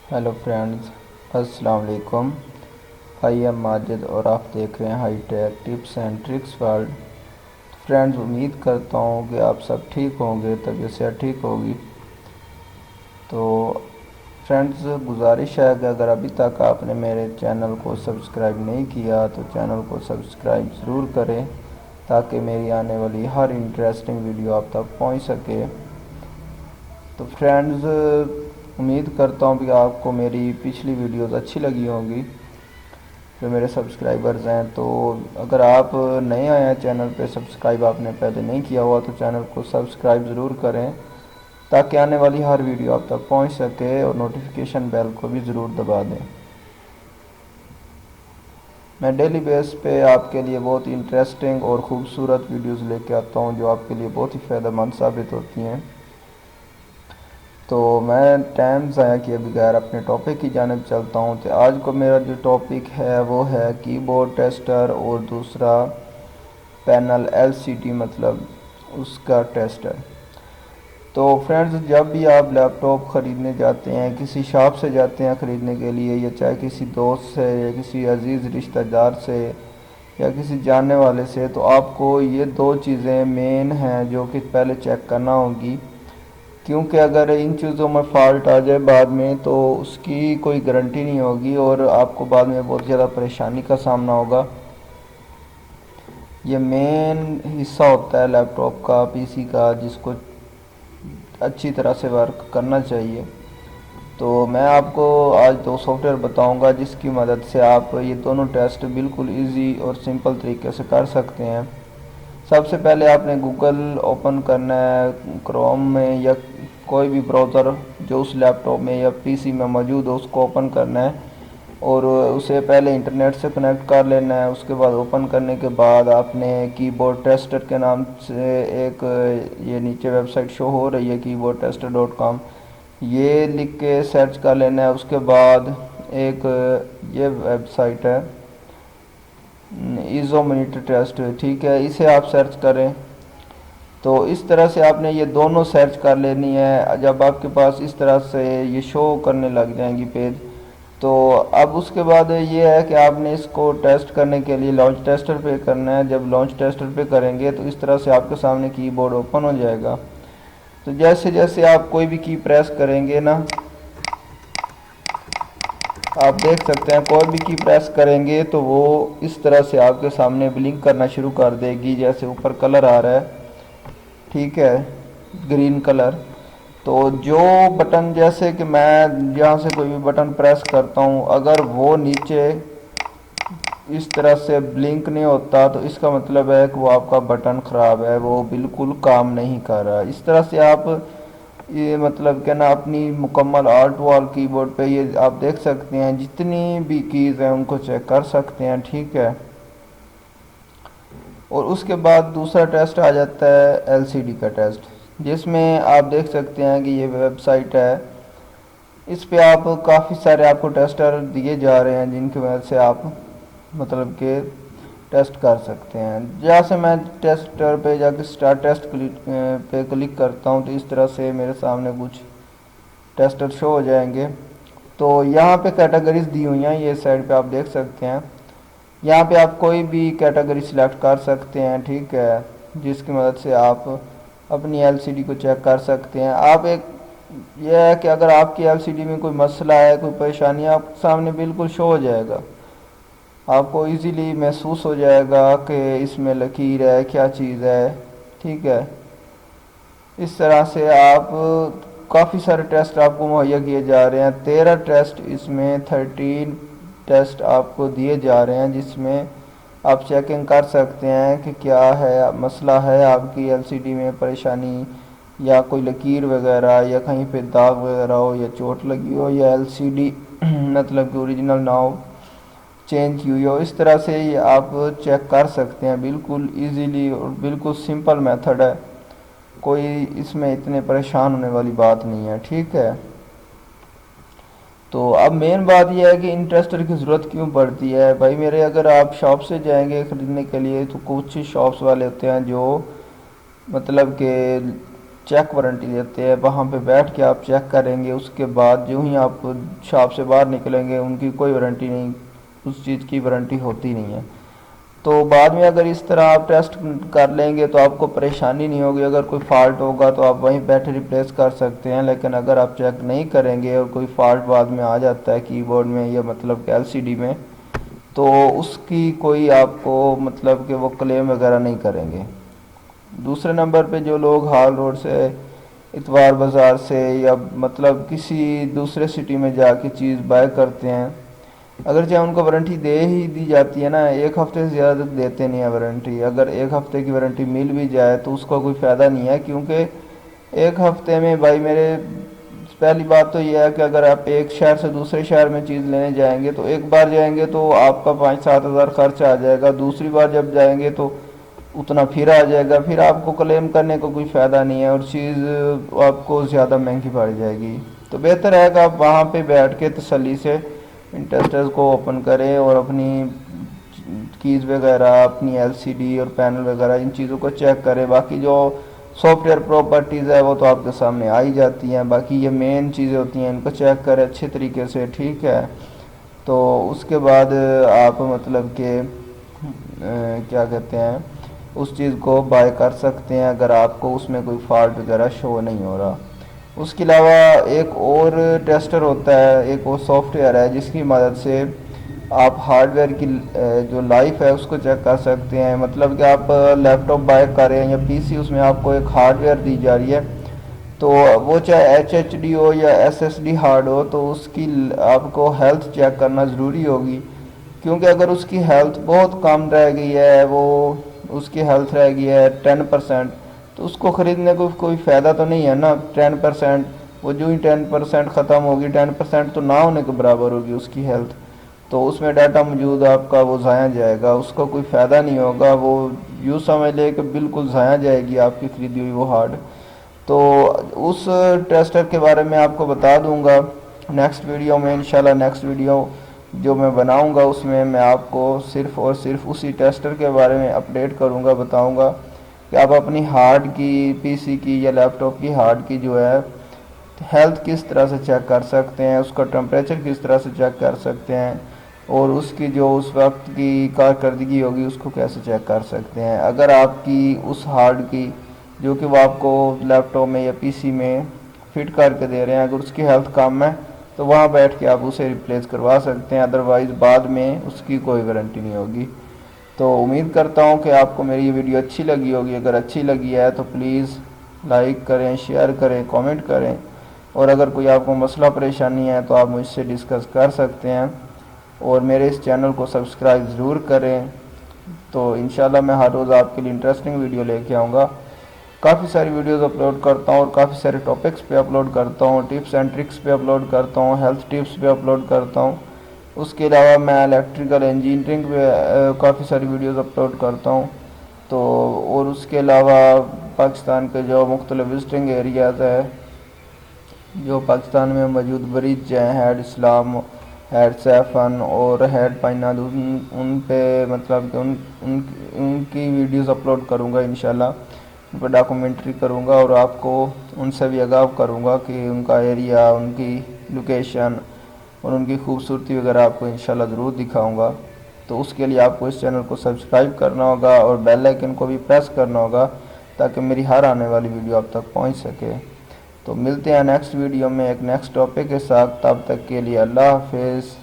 Hello friends, अस्सलाम वालेकुम। I am Majid और आप देख रहे हैं high tech tips and tricks world. Friends, उम्मीद करता हूँ कि आप सब ठीक होंगे, तबीयत सेहत ठीक होगी। तो फ्रेंड्स, गुजारिश है कि अगर अभी तक आपने मेरे चैनल को सब्सक्राइब नहीं किया तो चैनल को सब्सक्राइब ज़रूर करें, ताकि मेरी आने वाली हर इंटरेस्टिंग वीडियो आप तक पहुँच सके। तो फ्रेंड्स, उम्मीद करता हूँ कि आपको मेरी पिछली वीडियोस अच्छी लगी होंगी जो मेरे सब्सक्राइबर्स हैं। तो अगर आप नए आए हैं चैनल पे, सब्सक्राइब आपने पहले नहीं किया हुआ तो चैनल को सब्सक्राइब ज़रूर करें, ताकि आने वाली हर वीडियो आप तक पहुंच सके, और नोटिफिकेशन बेल को भी ज़रूर दबा दें। मैं डेली बेस पे आपके लिए बहुत ही इंटरेस्टिंग और ख़ूबसूरत वीडियोस लेके आता हूं, जो आपके लिए बहुत ही फ़ायदेमंद साबित होती हैं। तो मैं टाइम ज़ाया किए बगैर अपने टॉपिक की जानिब चलता हूँ। तो आज को मेरा जो टॉपिक है वो है कीबोर्ड टेस्टर और दूसरा पैनल एलसीडी, मतलब उसका टेस्टर। तो फ्रेंड्स, जब भी आप लैपटॉप ख़रीदने जाते हैं, किसी शॉप से जाते हैं ख़रीदने के लिए, या चाहे किसी दोस्त से या किसी अजीज़ रिश्तेदार से या किसी जानने वाले से, तो आपको ये दो चीज़ें मेन हैं जो कि पहले चेक करना होगी। क्योंकि अगर इन चीज़ों में फ़ॉल्ट आ जाए बाद में, तो उसकी कोई गारंटी नहीं होगी और आपको बाद में बहुत ज़्यादा परेशानी का सामना होगा। ये मेन हिस्सा होता है लैपटॉप का, पीसी का, जिसको अच्छी तरह से वर्क करना चाहिए। तो मैं आपको आज दो सॉफ्टवेयर बताऊंगा जिसकी मदद से आप ये दोनों टेस्ट बिल्कुल इजी और सिंपल तरीके से कर सकते हैं। सबसे पहले आपने गूगल ओपन करना है, क्रोम में या कोई भी ब्राउज़र जो उस लैपटॉप में या पीसी में मौजूद हो उसको ओपन करना है, और उसे पहले इंटरनेट से कनेक्ट कर लेना है। उसके बाद ओपन करने के बाद आपने कीबोर्ड टेस्टर के नाम से एक ये नीचे वेबसाइट शो हो रही है, keyboardtester.com, ये लिख के सर्च कर लेना है। उसके बाद एक ये वेबसाइट है ईज़ो मॉनिटर टेस्ट, ठीक है, इसे आप सर्च करें। तो इस तरह से आपने ये दोनों सर्च कर लेनी है। जब आपके पास इस तरह से ये शो करने लग जाएंगी पेज, तो अब उसके बाद ये है कि आपने इसको टेस्ट करने के लिए लॉन्च टेस्टर पे करना है। जब लॉन्च टेस्टर पे करेंगे तो इस तरह से आपके सामने कीबोर्ड ओपन हो जाएगा। तो जैसे जैसे आप कोई भी की प्रेस करेंगे ना, आप देख सकते हैं कोई भी की प्रेस करेंगे तो वो इस तरह से आपके सामने ब्लिंक करना शुरू कर देगी। जैसे ऊपर कलर आ रहा है, ठीक है, ग्रीन कलर। तो जो बटन, जैसे कि मैं यहाँ से कोई भी बटन प्रेस करता हूँ, अगर वो नीचे इस तरह से ब्लिंक नहीं होता तो इसका मतलब है कि वो आपका बटन ख़राब है, वो बिल्कुल काम नहीं कर रहा। इस तरह से आप ये मतलब क्या ना अपनी मुकम्मल आर्ट वॉल कीबोर्ड पे ये आप देख सकते हैं, जितनी भी कीज़ हैं उनको चेक कर सकते हैं, ठीक है। और उसके बाद दूसरा टेस्ट आ जाता है एलसीडी का टेस्ट, जिसमें आप देख सकते हैं कि ये वेबसाइट है, इस पे आप काफ़ी सारे आपको टेस्टर दिए जा रहे हैं जिनकी वजह से आप मतलब कि टेस्ट कर सकते हैं। जैसे मैं टेस्टर पे जाके स्टार्ट टेस्ट पे क्लिक करता हूँ तो इस तरह से मेरे सामने कुछ टेस्टर शो हो जाएंगे। तो यहाँ पे कैटेगरीज दी हुई हैं, ये साइड पे आप देख सकते हैं। यहाँ पे आप कोई भी कैटेगरी सिलेक्ट कर सकते हैं, ठीक है, जिसकी मदद से आप अपनी एलसीडी को चेक कर सकते हैं। आप एक यह है कि अगर आपकी एलसीडी में कोई मसला है, कोई परेशानी, आपके सामने बिल्कुल शो हो जाएगा। आपको इजीली महसूस हो जाएगा कि इसमें लकीर है, क्या चीज़ है, ठीक है। इस तरह से आप काफ़ी सारे टेस्ट आपको मुहैया किए जा रहे हैं। 13 टेस्ट, इसमें 13 टेस्ट आपको दिए जा रहे हैं, जिसमें आप चेकिंग कर सकते हैं कि क्या है मसला है आपकी एलसीडी में, परेशानी या कोई लकीर वगैरह या कहीं पे दाग वगैरह हो या चोट लगी हो या एलसीडी मतलब कि ओरिजिनल ना हो, चेंज की हुई हो। इस तरह से ये आप चेक कर सकते हैं बिल्कुल इजीली, और बिल्कुल सिंपल मेथड है, कोई इसमें इतने परेशान होने वाली बात नहीं है, ठीक है। तो अब मेन बात यह है कि इन टेस्टर की ज़रूरत क्यों पड़ती है भाई मेरे। अगर आप शॉप से जाएंगे ख़रीदने के लिए तो कुछ शॉप्स वाले होते हैं जो मतलब कि چیک وارنٹی دیتے ہیں، وہاں پہ بیٹھ کے آپ چیک کریں گے، اس کے بعد جو ہی آپ شاپ سے باہر نکلیں گے ان کی کوئی وارنٹی نہیں، اس چیز کی وارنٹی ہوتی نہیں ہے۔ تو بعد میں اگر اس طرح آپ ٹیسٹ کر لیں گے تو آپ کو پریشانی نہیں ہوگی، اگر کوئی فالٹ ہوگا تو آپ وہیں بیٹھے ریپلیس کر سکتے ہیں، لیکن اگر آپ چیک نہیں کریں گے اور کوئی فالٹ بعد میں آ جاتا ہے کی بورڈ میں یا مطلب کہ LCD میں، تو اس کی کوئی آپ کو مطلب کہ وہ کلیم وغیرہ نہیں کریں گے۔ دوسرے نمبر پہ جو لوگ ہال روڈ سے، اتوار بازار سے یا مطلب کسی دوسرے سٹی میں جا کے چیز بائی کرتے ہیں، اگرچہ ان کو وارنٹی دے ہی دی جاتی ہے نا، 1 ہفتے سے زیادہ تک دیتے نہیں ہیں وارنٹی، اگر 1 ہفتے کی وارنٹی مل بھی جائے تو اس کا کوئی فائدہ نہیں ہے، کیونکہ 1 ہفتے میں بھائی میرے پہلی بات تو یہ ہے کہ اگر آپ ایک شہر سے دوسرے شہر میں چیز لینے جائیں گے تو ایک بار جائیں گے تو آپ کا 5-7 ہزار خرچ آ جائے گا، دوسری بار جب جائیں گے تو اتنا پھر آ جائے گا، پھر آپ کو کلیم کرنے کو کوئی فائدہ نہیں ہے اور چیز آپ کو زیادہ مہنگی پڑ جائے گی۔ تو بہتر ہے کہ آپ وہاں پہ بیٹھ کے تسلی سے ان ٹیسٹرز کو اوپن کریں اور اپنی کیز وغیرہ، اپنی LCD اور پینل وغیرہ ان چیزوں کو چیک کریں۔ باقی جو سافٹ ویئر پراپرٹیز ہے وہ تو آپ کے سامنے آئی جاتی ہیں، باقی یہ مین چیزیں ہوتی ہیں ان کو چیک کریں اچھے طریقے سے، ٹھیک ہے۔ تو اس کے بعد آپ مطلب کہ کیا کہتے ہیں اس چیز کو بائی کر سکتے ہیں اگر آپ کو اس میں کوئی فالٹ وغیرہ شو نہیں ہو رہا۔ اس کے علاوہ ایک اور ٹیسٹر ہوتا ہے، ایک اور سافٹ ویئر ہے جس کی مدد سے آپ ہارڈ ویئر کی جو لائف ہے اس کو چیک کر سکتے ہیں، مطلب کہ آپ لیپ ٹاپ بائی کر رہے ہیں یا PC، اس میں آپ کو ایک ہارڈ ویئر دی جا رہی ہے، تو وہ چاہے HHD ہو یا SSD ہارڈ ہو، تو اس کی آپ کو ہیلتھ چیک کرنا ضروری ہوگی، کیونکہ اگر اس کی ہیلتھ بہت کم رہ گئی ہے، وہ اس کی ہیلتھ رہ گئی ہے 10%، تو اس کو خریدنے کو کوئی فائدہ تو نہیں ہے نا۔ 10%، وہ جو ہی 10% ختم ہوگی، 10% تو نہ ہونے کے برابر ہوگی اس کی ہیلتھ، تو اس میں ڈیٹا موجود آپ کا وہ ضائع جائے گا، اس کا کوئی فائدہ نہیں ہوگا، وہ یوں سمجھ لے کہ بالکل ضائع جائے گی آپ کی خریدی ہوئی وہ ہارڈ۔ تو اس ٹیسٹر کے بارے میں آپ کو بتا دوں گا نیکسٹ ویڈیو میں انشاءاللہ۔ نیکسٹ ویڈیو جو میں بناؤں گا اس میں میں آپ کو صرف اور صرف اسی ٹیسٹر کے بارے میں اپڈیٹ کروں گا، بتاؤں گا کہ آپ اپنی ہارڈ کی، PC کی یا لیپ ٹاپ کی ہارڈ کی جو ہے ہیلتھ کس طرح سے چیک کر سکتے ہیں، اس کا ٹمپریچر کس طرح سے چیک کر سکتے ہیں، اور اس کی جو اس وقت کی کارکردگی ہوگی اس کو کیسے چیک کر سکتے ہیں۔ اگر آپ کی اس ہارڈ کی جو کہ وہ آپ کو لیپ ٹاپ میں یا PC میں فٹ کر کے دے رہے ہیں، اگر اس کی ہیلتھ کم ہے تو وہاں بیٹھ کے آپ اسے ریپلیس کروا سکتے ہیں، ادروائز بعد میں اس کی کوئی وارنٹی نہیں ہوگی۔ تو امید کرتا ہوں کہ آپ کو میری یہ ویڈیو اچھی لگی ہوگی، اگر اچھی لگی ہے تو پلیز لائک کریں، شیئر کریں، کامنٹ کریں، اور اگر کوئی آپ کو مسئلہ پریشانی ہے تو آپ مجھ سے ڈسکس کر سکتے ہیں، اور میرے اس چینل کو سبسکرائب ضرور کریں۔ تو انشاءاللہ میں ہر روز آپ کے لیے انٹرسٹنگ ویڈیو لے کے آؤں گا، کافی ساری ویڈیوز اپلوڈ کرتا ہوں اور کافی سارے ٹاپکس پہ اپلوڈ کرتا ہوں، ٹپس اینڈ ٹرکس پہ اپلوڈ کرتا ہوں، ہیلتھ ٹپس پہ اپلوڈ کرتا ہوں۔ اس کے علاوہ میں الیکٹریکل انجینئرنگ پہ کافی ساری ویڈیوز اپلوڈ کرتا ہوں۔ تو اور اس کے علاوہ پاکستان کے جو مختلف وزٹنگ ایریاز ہے جو پاکستان میں موجود، برج ہیں، ہیڈ اسلام، ہیڈ سیفن اور ہیڈ پائناد، ان پہ مطلب کہ ان کی ویڈیوز اپلوڈ کروں گا انشاءاللہ، ان پہ ڈاکومنٹری کروں گا اور آپ کو ان سے بھی آگاہ کروں گا کہ ان کا ایریا، ان کی لوکیشن اور ان کی خوبصورتی وغیرہ آپ کو انشاءاللہ ضرور دکھاؤں گا۔ تو اس کے لیے آپ کو اس چینل کو سبسکرائب کرنا ہوگا اور بیل آئیکن کو بھی پریس کرنا ہوگا تاکہ میری ہر آنے والی ویڈیو آپ تک پہنچ سکے۔ تو ملتے ہیں نیکسٹ ویڈیو میں ایک نیکسٹ ٹاپک کے ساتھ، تب تک کے لیے اللہ حافظ۔